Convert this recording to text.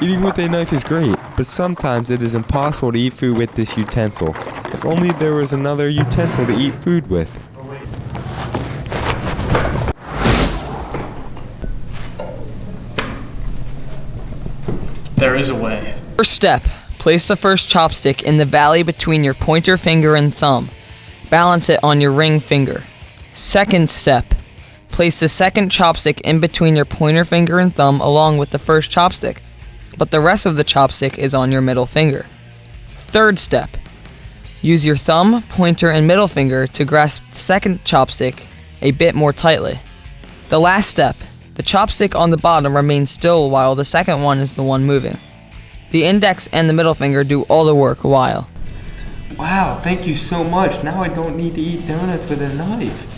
Eating with a knife is great, but sometimes it is impossible to eat food with this utensil. If only there was another utensil to eat food with. There is a way. First step, place the first chopstick in the valley between your pointer finger and thumb. Balance it on your ring finger. Second step, place the second chopstick in between your pointer finger and thumb along with the first chopstick, but the rest of the chopstick is on your middle finger. Third step, use your thumb, pointer, and middle finger to grasp the second chopstick a bit more tightly. The last step, the chopstick on the bottom remains still while the second one is the one moving. The index and the middle finger do all the work while. Wow, thank you so much. Now I don't need to eat donuts with a knife.